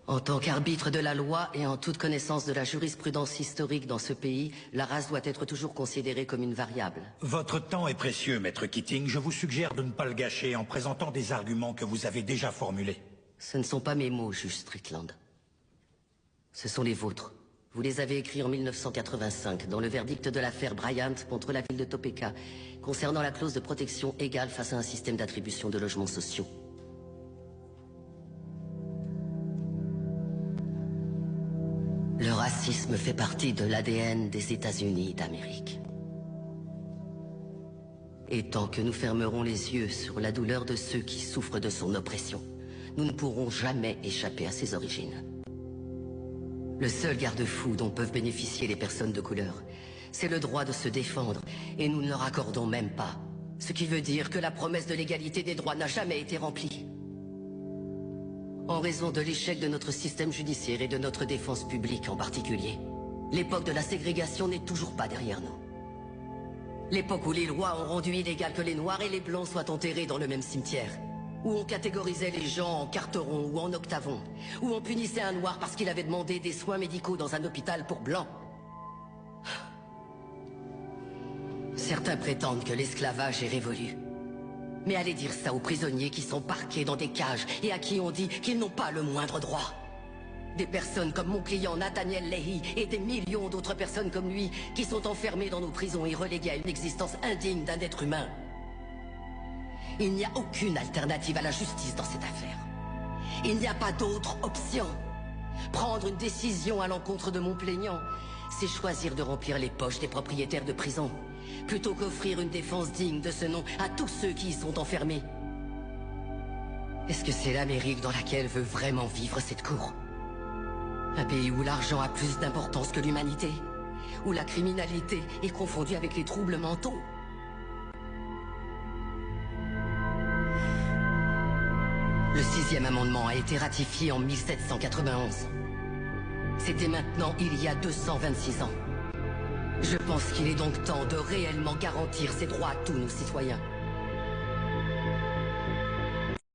En tant qu'arbitre de la loi et en toute connaissance de la jurisprudence historique dans ce pays, la race doit être toujours considérée comme une variable. Votre temps est précieux, Maître Keating. Je vous suggère de ne pas le gâcher en présentant des arguments que vous avez déjà formulés. Ce ne sont pas mes mots, juge Strickland. Ce sont les vôtres. Vous les avez écrits en 1985, dans le verdict de l'affaire Bryant contre la ville de Topeka, concernant la clause de protection égale face à un système d'attribution de logements sociaux. Le racisme fait partie de l'ADN des États-Unis d'Amérique. Et tant que nous fermerons les yeux sur la douleur de ceux qui souffrent de son oppression, nous ne pourrons jamais échapper à ses origines. Le seul garde-fou dont peuvent bénéficier les personnes de couleur, c'est le droit de se défendre, et nous ne leur accordons même pas. Ce qui veut dire que la promesse de l'égalité des droits n'a jamais été remplie. En raison de l'échec de notre système judiciaire et de notre défense publique en particulier, l'époque de la ségrégation n'est toujours pas derrière nous. L'époque où les lois ont rendu illégal que les Noirs et les Blancs soient enterrés dans le même cimetière. Où on catégorisait les gens en carterons ou en octavons. Où on punissait un Noir parce qu'il avait demandé des soins médicaux dans un hôpital pour Blancs. Certains prétendent que l'esclavage est révolu. Mais allez dire ça aux prisonniers qui sont parqués dans des cages et à qui on dit qu'ils n'ont pas le moindre droit. Des personnes comme mon client Nathaniel Leahy et des millions d'autres personnes comme lui qui sont enfermées dans nos prisons et reléguées à une existence indigne d'un être humain. Il n'y a aucune alternative à la justice dans cette affaire. Il n'y a pas d'autre option. Prendre une décision à l'encontre de mon plaignant, c'est choisir de remplir les poches des propriétaires de prisons, plutôt qu'offrir une défense digne de ce nom à tous ceux qui y sont enfermés. Est-ce que c'est l'Amérique dans laquelle veut vraiment vivre cette cour? Un pays où l'argent a plus d'importance que l'humanité? Où la criminalité est confondue avec les troubles mentaux? Le 6e amendement a été ratifié en 1791. C'était maintenant il y a 226 ans. Je pense qu'il est donc temps de réellement garantir ces droits à tous nos citoyens.